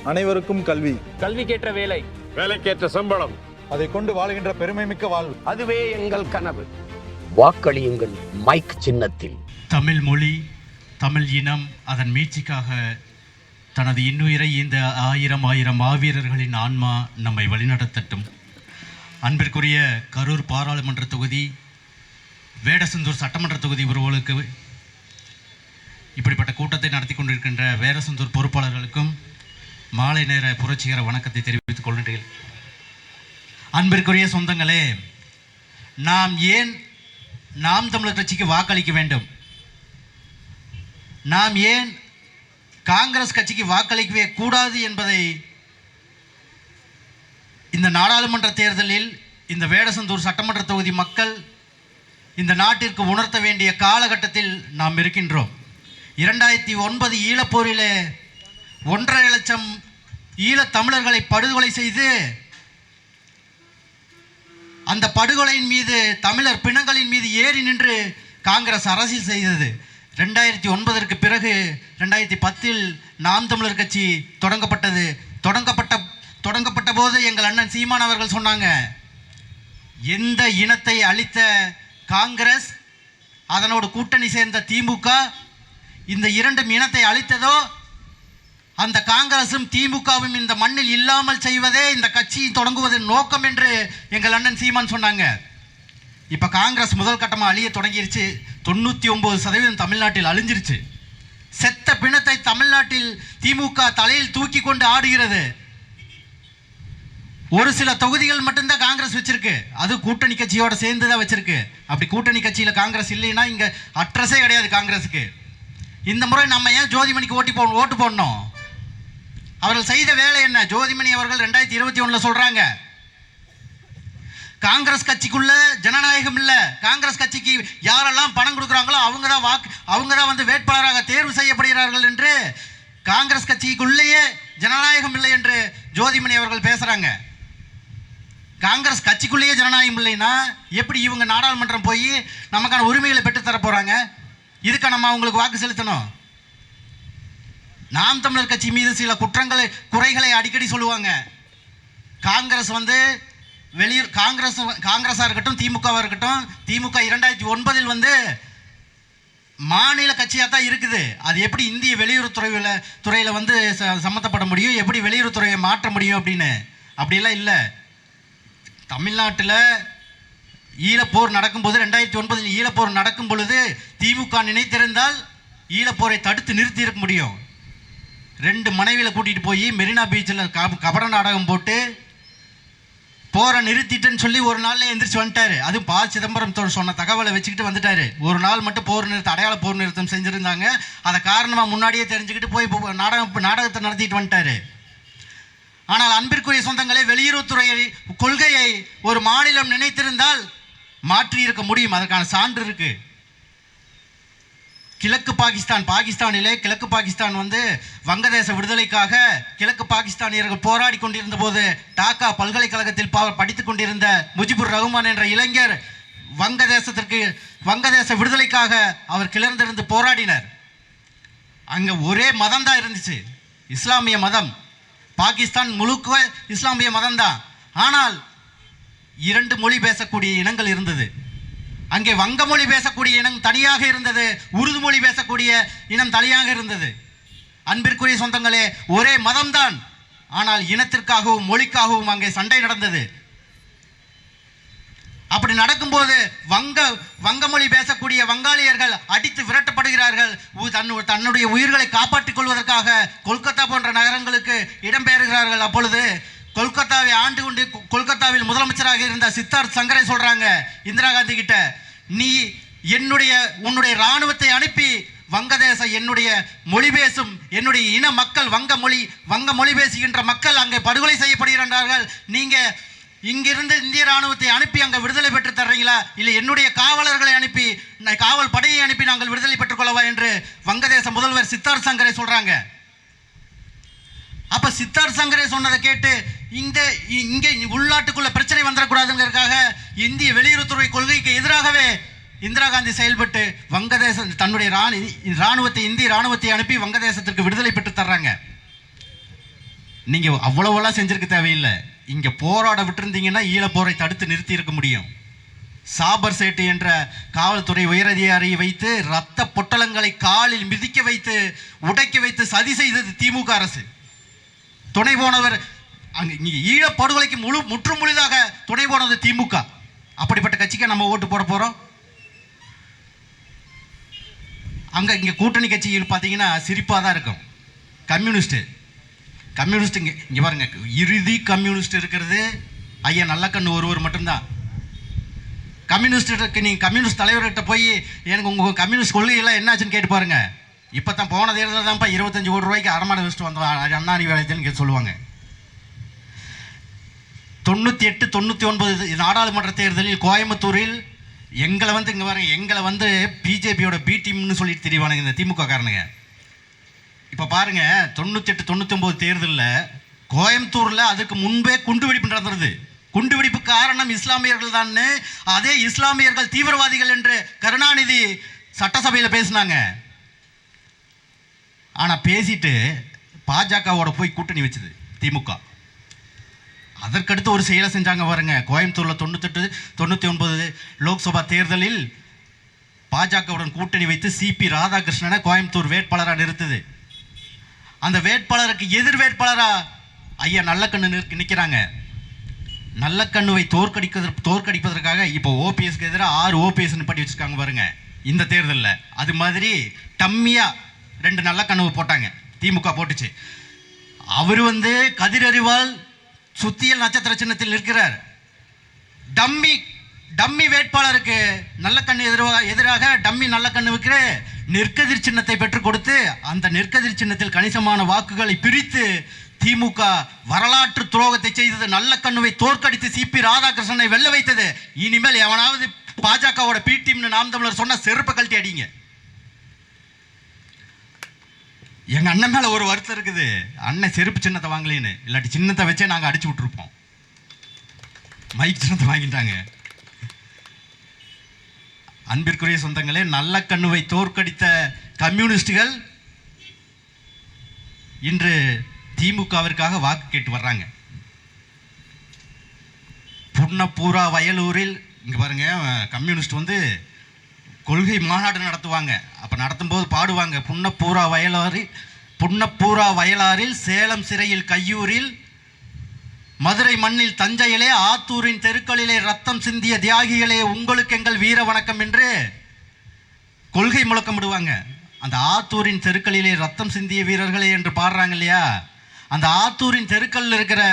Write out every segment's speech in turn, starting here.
அனைவருக்கும் கல்வி, கல்விக்கேற்ற வேலை, வேலைக்கேற்ற சம்பளம், அதை கொண்டு வாழ்கின்ற பெருமைமிக்க வாழ்வு, அதுவே எங்கள் கனவு. வாக்களியுங்கள் மைக் சின்னத்தில். தமிழ் மொழி, தமிழ் இனம் அதன் மீட்சிக்காக தனது இன்னுயிரை இந்த ஆயிரம் மாவீரர்களின் ஆன்மா நம்மை வழிநடத்தட்டும். அன்பிற்குரிய கரூர் பாராளுமன்ற தொகுதி, வேடசந்தூர் சட்டமன்ற தொகுதி உறவுகளுக்கு, இப்படிப்பட்ட கூட்டத்தை நடத்தி கொண்டிருக்கின்ற வேடசந்தூர் பொறுப்பாளர்களுக்கும் மாலை நேர புரட்சிகர வணக்கத்தை தெரிவித்துக் கொள்கின்றேன். அன்பிற்குரிய சொந்தங்களே, நாம் ஏன் நாம் தமிழர் கட்சிக்கு வாக்களிக்க வேண்டும்? நாம் ஏன் காங்கிரஸ் கட்சிக்கு வாக்களிக்கவே கூடாது என்பதை இந்த நாடாளுமன்ற தேர்தலில் இந்த வேடசந்தூர் சட்டமன்ற தொகுதி மக்கள் இந்த நாட்டிற்கு உணர்த்த வேண்டிய காலகட்டத்தில் நாம் இருக்கின்றோம். 2009 ஈழப்போரிலே 1.5 லட்சம் ஈழத்தமிழர்களை படுகொலை செய்து அந்த படுகொலையின் மீது, தமிழர் பிணங்களின் மீது ஏறி நின்று காங்கிரஸ் அரசியல் செய்தது. 2009ற்கு பிறகு 2010 நாம் தமிழர் கட்சி தொடங்கப்பட்டது. தொடங்கப்பட்ட போது எங்கள் அண்ணன் சீமான் அவர்கள் சொன்னாங்க, எந்த இனத்தை அழித்த காங்கிரஸ், அதனோடு கூட்டணி சேர்ந்த திமுக இந்த இரண்டும் இனத்தை அழித்ததோ, அந்த காங்கிரசும் திமுகவும் இந்த மண்ணில் இல்லாமல் செய்வதே இந்த கட்சி தொடங்குவதன் நோக்கம் என்று எங்கள் அண்ணன் சீமான் சொன்னாங்க. இப்போ காங்கிரஸ் முதல் கட்டமாக அழிய தொடங்கிருச்சு. 99% தமிழ்நாட்டில் அழிஞ்சிருச்சு. செத்த பிணத்தை தமிழ்நாட்டில் திமுக தலையில் தூக்கி கொண்டு ஆடுகிறது. ஒரு சில தொகுதிகள் மட்டும்தான் காங்கிரஸ் வச்சிருக்கு, அது கூட்டணி கட்சியோட சேர்ந்து தான் வச்சிருக்கு. அப்படி கூட்டணி கட்சியில் காங்கிரஸ் இல்லைன்னா இங்கே அட்ரஸே கிடையாது காங்கிரஸுக்கு. இந்த முறை நம்ம ஏன் ஜோதிமணிக்கு ஓட்டு போடணும்? அவர்கள் செய்த வேலை என்ன? ஜோதிமணி அவர்கள் 2021 சொல்றாங்க, காங்கிரஸ் கட்சிக்குள்ள ஜனநாயகம் இல்லை, காங்கிரஸ் கட்சிக்கு யாரெல்லாம் பணம் கொடுக்குறாங்களோ அவங்க தான் வந்து வேட்பாளராக தேர்வு செய்யப்படுகிறார்கள் என்று, காங்கிரஸ் கட்சிக்குள்ளேயே ஜனநாயகம் இல்லை என்று ஜோதிமணி அவர்கள் பேசுறாங்க. காங்கிரஸ் கட்சிக்குள்ளேயே ஜனநாயகம் இல்லைன்னா எப்படி இவங்க நாடாளுமன்றம் போய் நமக்கான உரிமைகளை பெற்றுத்தர போறாங்க? இதுக்கு நம்ம அவங்களுக்கு வாக்கு செலுத்தணும். நாம் தமிழர் கட்சி மீது சில குறைகளை அடிக்கடி சொல்லுவாங்க. காங்கிரஸ் வந்து காங்கிரஸாக இருக்கட்டும், திமுகவாக இருக்கட்டும், திமுக 2009 வந்து மாநில கட்சியாக தான் இருக்குது. அது எப்படி இந்திய வெளியுறவுத்துறையில் வந்து சம்மந்தப்பட முடியும், எப்படி வெளியுறவுத்துறையை மாற்ற முடியும் அப்படின்னு? அப்படியெல்லாம் இல்லை. தமிழ்நாட்டில் ஈழப்போர் நடக்கும்போது, 2009 ஈழப்போர் நடக்கும் பொழுது திமுக நினைத்திருந்தால் ஈழப்போரை தடுத்து நிறுத்தி இருக்க முடியும். 2 மனைவியில் கூட்டிகிட்டு போய் மெரினா பீச்சில் கபட நாடகம் போட்டு போரை நிறுத்திட்டுன்னு சொல்லி ஒரு நாளில் எந்திரிச்சு வந்துட்டாரு. அதுவும் ப. சிதம்பரம் சொன்ன தகவலை வச்சுக்கிட்டு வந்துட்டாரு. ஒரு நாள் மட்டும் அடையாள போர் நிறுத்தம் செஞ்சுருந்தாங்க. அதை காரணமாக முன்னாடியே தெரிஞ்சுக்கிட்டு போய் நாடகத்தை நடத்திட்டு வந்துட்டாரு. ஆனால் அன்பிற்குரிய சொந்தங்களே, வெளியுறவுத்துறை கொள்கையை ஒரு மாநிலம் நினைத்திருந்தால் மாற்றி இருக்க முடியும். அதற்கான சான்று இருக்கு. கிழக்கு பாகிஸ்தானிலே கிழக்கு பாகிஸ்தான் வந்து வங்கதேச விடுதலைக்காக கிழக்கு பாகிஸ்தானியர்கள் போராடி கொண்டிருந்த போது டாக்கா பல்கலைக்கழகத்தில் படித்துக் கொண்டிருந்த முஜிபுர் ரஹ்மான் என்ற இளைஞர் வங்கதேச விடுதலைக்காக அவர் கிளர்ந்திருந்து போராடினார். அங்கே ஒரே மதம் தான் இருந்துச்சு, இஸ்லாமிய மதம். பாகிஸ்தான் முழுக்க இஸ்லாமிய மதம் தான். ஆனால் 2 மொழி பேசக்கூடிய இனங்கள் இருந்தது. அங்கே வங்க மொழி பேசக்கூடிய இனம் தனியாக இருந்தது, உருது மொழி பேசக்கூடிய இனம் தனியாக இருந்தது. அன்பிற்குரிய சொந்தங்களே, ஒரே மதம்தான், ஆனால் இனத்திற்காகவும் மொழிக்காகவும் அங்கே சண்டை நடந்தது. அப்படி நடக்கும்போது வங்க மொழி பேசக்கூடிய வங்காளியர்கள் அடித்து விரட்டப்படுகிறார்கள். தன்னுடைய உயிர்களை காப்பாற்றிக் கொள்வதற்காக கொல்கத்தா போன்ற நகரங்களுக்கு இடம்பெயர்கிறார்கள். அப்பொழுது கொல்கத்தாவை ஆண்டு கொண்டு கொல்கத்தாவில் முதலமைச்சராக இருந்த சித்தார்த் சங்கரை சொல்றாங்க இந்திரா காந்தி கிட்ட, நீ உன்னுடைய இராணுவத்தை அனுப்பி வங்கதேச என்னுடைய மொழி பேசும் என்னுடைய இன மக்கள், வங்க மொழி பேசுகின்ற மக்கள் அங்கே படுகொலை செய்யப்படுகிறார்கள். நீங்க இங்கிருந்து இந்திய இராணுவத்தை அனுப்பி அங்கே விடுதலை பெற்று தர்றீங்களா, இல்லை என்னுடைய காவலர்களை அனுப்பி, காவல் படையை அனுப்பி நாங்கள் விடுதலை பெற்றுக் கொள்ளவா என்று வங்கதேச முதல்வர் சித்தார்த் சங்கரை சொல்றாங்க. அப்ப சித்தார்த் சங்கரே சொன்னதை கேட்டு இங்கே உள்நாட்டுக்குள்ள பிரச்சனை வந்துடக்கூடாதுங்கிறதுக்காக இந்திய வெளியுறவுத்துறை கொள்கைக்கு எதிராகவே இந்திரா காந்தி செயல்பட்டு வங்கதேசம் தன்னுடைய இந்திய இராணுவத்தை அனுப்பி வங்கதேசத்திற்கு விடுதலை பெற்று தர்றாங்க. நீங்கள் அவ்வளவெல்லாம் செஞ்சிருக்க தேவையில்லை. இங்கே போராட விட்டுருந்தீங்கன்னா ஈழப்போரை தடுத்து நிறுத்தி இருக்க முடியும். சாபர் சேட்டு என்ற காவல்துறை உயரதிகாரியை வைத்து இரத்த பொட்டலங்களை காலில் மிதிக்க வைத்து உடைக்க வைத்து சதி செய்தது திமுக அரசு. துணை போனவர் இங்கே ஈழப்படுகொலைக்கு முற்றுமுழுதாக துணை போனது திமுக. அப்படிப்பட்ட கட்சிக்கு நம்ம ஓட்டு போட போகிறோம். இங்கே கூட்டணி கட்சிகள் பார்த்தீங்கன்னா சிரிப்பாக தான் இருக்கும். கம்யூனிஸ்ட் இங்கே பாருங்க, இறுதி கம்யூனிஸ்ட் இருக்கிறது ஐயா நல்லக்கண்ணு ஒருவர் மட்டும்தான். நீங்கள் கம்யூனிஸ்ட் தலைவர்கிட்ட போய் எனக்கு உங்கள் கம்யூனிஸ்ட் கொள்கையெல்லாம் என்னாச்சுன்னு கேட்டு பாருங்க. இப்போ தான் போன தேர்தலில் தான்ப்பா 25 கோடி ரூபாய்க்கு அறமாடை வச்சுட்டு வந்தோம் அண்ணா அறிவாலயத்தில் சொல்லுவாங்க. 98, 99 நாடாளுமன்ற தேர்தலில் கோயம்புத்தூரில் எங்களை வந்து பிஜேபியோட பி டீம்னு சொல்லிட்டு தெரிவானுங்க இந்த திமுக காரனுங்க. இப்போ பாருங்க, 98, 99 தேர்தலில் கோயம்புத்தூரில் அதுக்கு முன்பே குண்டுவெடிப்பு நடந்துருது. குண்டுவெடிப்பு காரணம் இஸ்லாமியர்கள் தான். அதே இஸ்லாமியர்கள் தீவிரவாதிகள் என்று கருணாநிதி சட்டசபையில் பேசினாங்க. ஆனால் பேசிட்டு பாஜகவோட போய் கூட்டணி வச்சது திமுக. அதற்கடுத்து ஒரு செயலை செஞ்சாங்க பாருங்க. கோயம்புத்தூரில் 98, 99 லோக்சபா தேர்தலில் பாஜகவுடன் கூட்டணி வைத்து சிபி ராதாகிருஷ்ணனை கோயம்புத்தூர் வேட்பாளராக நிறுத்துது. அந்த வேட்பாளருக்கு எதிர் வேட்பாளராக ஐயா நல்லக்கண்ணு நிற்கிறாங்க. நல்லக்கண்ணுவை தோற்கடிப்பதற்காக இப்போ ஓபிஎஸ்க்கு எதிராக 6 ஓபிஎஸ்ன்னு பட்டி வச்சுருக்காங்க பாருங்க இந்த தேர்தலில். அது மாதிரி டம்மியாக 2 நல்லக்கண்ணுவை போட்டாங்க, திமுக போட்டுச்சு. அவர் கதிரறிவால் சுத்தியல் நட்சத்திர சின்னத்தில் நிற்கிறார். டம்மி வேட்பாளருக்கு நல்லக்கண்ணு எதிராக டம்மி நல்லக்கண்ணுவுக்கு நெற்கதிர் சின்னத்தை பெற்றுக் கொடுத்து அந்த நெற்கதிர் சின்னத்தில் கணிசமான வாக்குகளை பிரித்து திமுக வரலாற்று துரோகத்தை செய்தது. நல்லக்கண்ணுவை தோற்கடித்து சிபி ராதாகிருஷ்ணனை வெல்ல வைத்தது. இனிமேல் எவனாவது பாஜகவோட பி டீம்னு நாம் தமிழர் சொன்ன செருப்பை கழட்டி அடிங்க. எங்க அண்ணன் மேல ஒரு வருத்தம் இருக்குது, அண்ணன் செருப்பு சின்னத்தை வாங்கலின்னு, இல்லாட்டி சின்னத்தை வச்சே நாங்கள் அடிச்சு விட்டுருப்போம். மைக் சின்னத்தை வாங்கிட்டாங்க. அன்பிற்குரிய சொந்தங்களே, நல்லக்கண்ணுவை தோற்கடித்த கம்யூனிஸ்டுகள் இன்று திமுகவிற்காக வாக்கு கேட்டு வர்றாங்க. புன்னப்பூரா வயலூரில் இங்கே பாருங்க, கம்யூனிஸ்ட் கொள்கை மாநாடு நடத்துவாங்க. அப்போ நடத்தும்போது பாடுவாங்க, புன்னப்பூரா வயலாறில் சேலம் சிறையில் கையூரில் மதுரை மண்ணில் தஞ்சையிலே ஆத்தூரின் தெருக்களிலே ரத்தம் சிந்திய தியாகிகளே உங்களுக்கு எங்கள் வீர வணக்கம் என்று கொள்கை முழக்கமிடுவாங்க. அந்த ஆத்தூரின் தெருக்களிலே ரத்தம் சிந்திய வீரர்களே என்று பாடுறாங்க இல்லையா, அந்த ஆத்தூரின் தெருக்களில் இருக்கிற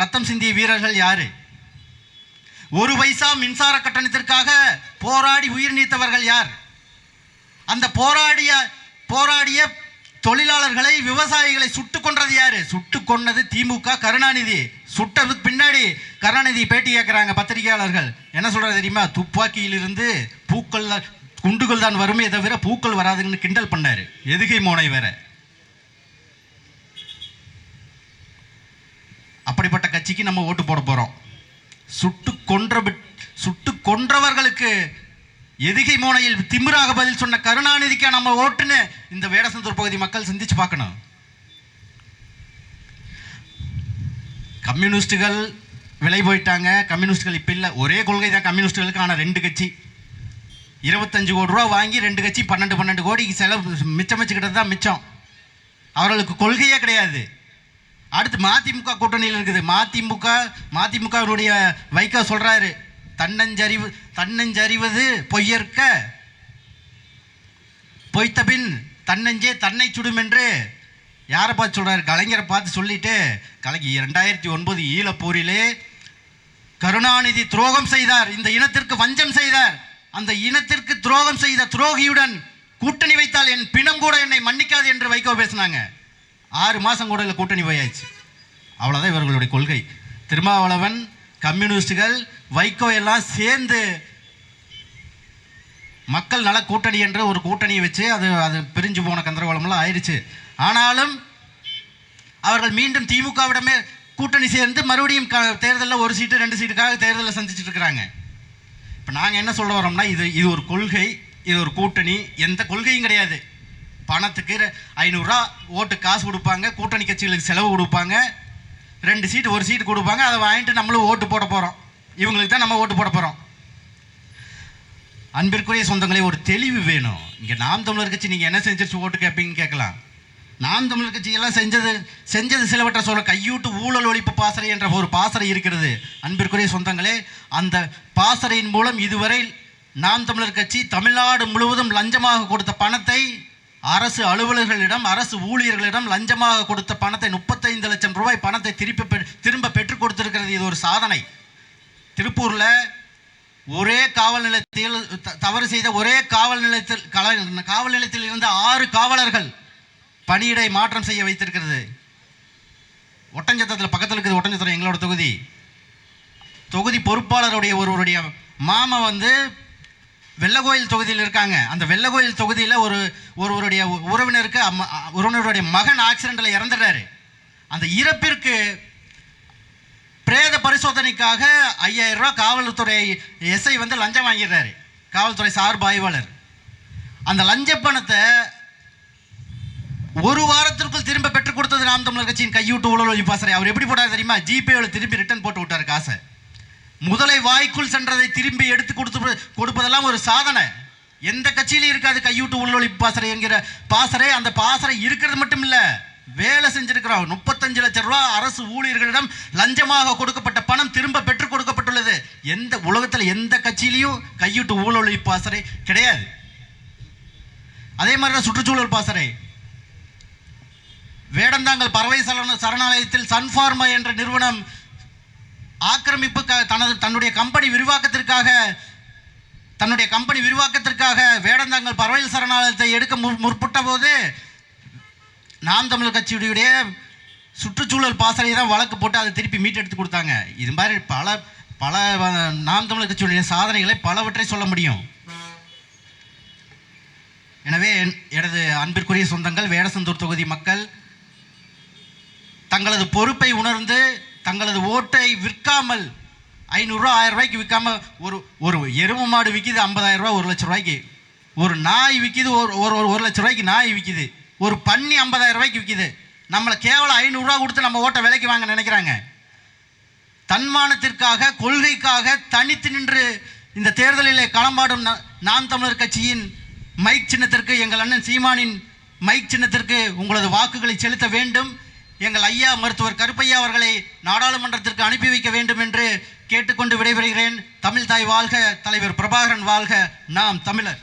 ரத்தம் சிந்திய வீரர்கள் யாரு? 1 பைசா மின்சார கட்டணத்திற்காக போராடி உயிர் நீத்தவர்கள் யார்? அந்த போராடிய தொழிலாளர்களை, விவசாயிகளை சுட்டுக் கொன்றது யாரு? சுட்டுக் கொன்னது திமுக, கருணாநிதி. சுட்டதுக்கு பின்னாடி கருணாநிதி பேட்டி கேட்குறாங்க பத்திரிகையாளர்கள். என்ன சொல்றது தெரியுமா? துப்பாக்கியிலிருந்து குண்டுகள் தான் வருமே தவிர பூக்கள் வராதுன்னு கிண்டல் பண்ணாரு. எதுகை மோனை வேற. அப்படிப்பட்ட கட்சிக்கு நம்ம ஓட்டு போட போறோம். சுட்டு கொன்றவர்களுக்கு எதுகை மோனையில் திமிராக பதில் சொன்ன கருணாநிதிக்கா நம்ம ஓட்டுன்னு இந்த வேடசந்தூர் பகுதி மக்கள் சிந்திச்சு பார்க்கணும். கம்யூனிஸ்டுகள் விலை போயிட்டாங்க. கம்யூனிஸ்டுகள் இப்போ இல்லை, ஒரே கொள்கை தான் கம்யூனிஸ்டுகளுக்கு. ஆனால் 2 கட்சி 25 கோடி ரூபா வாங்கி 2 கட்சி 12 கோடிக்கு செலவு மிச்சம் வச்சுக்கிட்டது தான் மிச்சம். அவர்களுக்கு கொள்கையே கிடையாது. அடுத்து மதிமுக கூட்டணியில் இருக்குது. மதிமுகவுடைய வைகோ சொல்றாரு, தன்னஞ்சறிவது பொய்யற்க பொய்த்த பின் தன்னஞ்சே தன்னை சுடும் என்று யாரை பார்த்து சொல்றாரு? கலைஞரை பார்த்து சொல்லிட்டு, 2009 ஈழப்போரிலே கருணாநிதி துரோகம் செய்தார், இந்த இனத்திற்கு வஞ்சம் செய்தார், அந்த இனத்திற்கு துரோகம் செய்த துரோகியுடன் கூட்டணி வைத்தால் என் பிணம் கூட என்னை மன்னிக்காது என்று வைகோ பேசினாங்க. 6 மாதம் கூட இல்லை, கூட்டணி போயாச்சு. அவ்வளோதான் இவர்களுடைய கொள்கை. திருமாவளவன், கம்யூனிஸ்டுகள், வைகோ எல்லாம் சேர்ந்து மக்கள் நல கூட்டணி என்ற ஒரு கூட்டணியை வச்சு அது பிரிஞ்சு போன கந்தரகோலமெல்லாம் ஆயிடுச்சு. ஆனாலும் அவர்கள் மீண்டும் திமுகவிடமே கூட்டணி சேர்ந்து மறுபடியும் தேர்தலில் 1 சீட்டு 2 சீட்டுக்காக தேர்தலில் சந்திச்சுட்டு இருக்கிறாங்க. இப்போ நாங்கள் என்ன சொல்ல வரோம்னா, இது ஒரு கொள்கை, இது ஒரு கூட்டணி. எந்த கொள்கையும் கிடையாது. பணத்துக்கு 500 ரூபா ஓட்டு காசு கொடுப்பாங்க, கூட்டணி கட்சிகளுக்கு செலவு கொடுப்பாங்க, 2 சீட்டு 1 சீட்டு கொடுப்பாங்க. அதை வாங்கிட்டு நம்மளும் ஓட்டு போட போகிறோம். இவங்களுக்கு தான் நம்ம ஓட்டு போட போகிறோம். அன்பிற்குரிய சொந்தங்களே, ஒரு தெளிவு வேணும். இங்கே நாம் தமிழர் கட்சி நீங்கள் என்ன செஞ்சிருச்சு ஓட்டு கேட்பீங்கன்னு கேட்கலாம். நாம் தமிழர் கட்சி எல்லாம் செஞ்சது சிலவற்றை சொல்ல. கையூட்டு ஊழல் ஒழிப்பு பாசறை என்ற ஒரு பாசறை இருக்கிறது. அன்பிற்குரிய சொந்தங்களே, அந்த பாசறையின் மூலம் இதுவரை நாம் தமிழர் கட்சி தமிழ்நாடு முழுவதும் லஞ்சமாக கொடுத்த பணத்தை, அரசு அலுவலர்களிடம் அரசு ஊழியர்களிடம் லஞ்சமாக கொடுத்த பணத்தை 35 லட்சம் ரூபாய் பணத்தை திரும்ப பெற்றுக் கொடுத்திருக்கிறது. இது ஒரு சாதனை. திருப்பூரில் ஒரே காவல் நிலையத்தில் தவறு செய்த ஒரே காவல் நிலையத்தில் இருந்த 6 காவலர்கள் பணியிடை மாற்றம் செய்ய வைத்திருக்கிறது. ஒட்டஞ்சத்திரத்தில் பக்கத்தில் இருக்குது. ஒட்டஞ்சத்திரம் எங்களோட தொகுதி பொறுப்பாளருடைய ஒருவருடைய மாமா வந்து வெள்ளகோயில் தொகுதியில் இருக்காங்க. அந்த வெள்ளகோயில் தொகுதியில் ஒருவருடைய உறவினருடைய மகன் ஆக்சிடென்ட்டில் இறந்துடுறாரு. அந்த இறப்பிற்கு பிரேத பரிசோதனைக்காக 5000 ரூபா காவல்துறை எஸ்ஐ வந்து லஞ்சம் வாங்கிடுறாரு. காவல்துறை சார்பு ஆய்வாளர் அந்த லஞ்ச பணத்தை 1 வாரத்திற்குள் திரும்ப பெற்றுக் கொடுத்தது நாம் தமிழர் கட்சியின் கையூட்டு ஊழல் ஒழிப்பு பாசறை. அவர் எப்படி போட்டார் தெரியுமா? ஜிபேவில் திரும்பி ரிட்டர்ன் போட்டு விட்டார் காசை. முதலை வாய்க்குள் சென்றதை திரும்பி எடுத்து கொடுப்பதெல்லாம் ஒரு சாதனை. எந்த கட்சியிலும் இருக்காது கையூட்டு ஊழல் ஒழிப்பு பாசறை என்கிற பாசறை. அந்த பாசறை இருக்கிறது மட்டும் இல்லை, வேலை செஞ்சிருக்கிறோம். 35 லட்சம் ரூபா அரசு ஊழியர்களிடம் லஞ்சமாக கொடுக்கப்பட்ட பணம் திரும்ப பெற்றுக் கொடுக்கப்பட்டுள்ளது. எந்த உலகத்தில் எந்த கட்சியிலையும் கையூட்டு ஊழல் ஒழிப்பு பாசறை கிடையாது. அதே மாதிரி தான் சுற்றுச்சூழல் பாசறை. வேடந்தாங்கல் பறவை சரணாலயத்தில் சன்ஃபார்மா என்ற நிறுவனம் ஆக்கிரமிப்பு தன்னுடைய கம்பெனி விரிவாக்கத்திற்காக வேடந்தாங்கல் பறவை சரணாலயத்தை எடுக்க முற்பட்ட போது நாம் தமிழர் கட்சியுடைய சுற்றுச்சூழல் பாசறை தான் வழக்கு போட்டு அதை திருப்பி மீட்டெடுத்து கொடுத்தாங்க. இது மாதிரி பல நாம் தமிழர் கட்சியுடைய சாதனைகளை பலவற்றை சொல்ல முடியும். எனவே எனது அன்பிற்குரிய சொந்தங்கள், வேடசந்தூர் தொகுதி மக்கள் தங்களது பொறுப்பை உணர்ந்து தங்களது ஓட்டை விற்காமல் 500 ரூபா 1000 ரூபாய்க்கு விற்காமல் ஒரு எருமை மாடு விற்கிது 50,000 ரூபா 1 லட்சம் ரூபாய்க்கு, ஒரு நாய் விற்கிது 1 லட்சம் ரூபாய்க்கு நாய் விற்கிது, ஒரு பன்னி 50,000 ரூபாய்க்கு விற்கிது. நம்மளை கேவலம் 500 ரூபா கொடுத்து நம்ம ஓட்டை விலைக்கு வாங்க நினைக்கிறாங்க. தன்மானத்திற்காக கொள்கைக்காக தனித்து நின்று இந்த தேர்தலில் களமாடும் நாம் தமிழர் கட்சியின் மைக் சின்னத்திற்கு, எங்கள் அண்ணன் சீமானின் மைக் சின்னத்திற்கு உங்களது வாக்குகளை செலுத்த வேண்டும். எங்கள் ஐயா மருத்துவர் கருப்பையா அவர்களை நாடாளுமன்றத்திற்கு அனுப்பி வைக்க வேண்டும் என்று கேட்டுக்கொண்டு விடைபெறுகிறேன். தமிழ் தாய் வாழ்க, தலைவர் பிரபாகரன் வாழ்க, நாம் தமிழர்.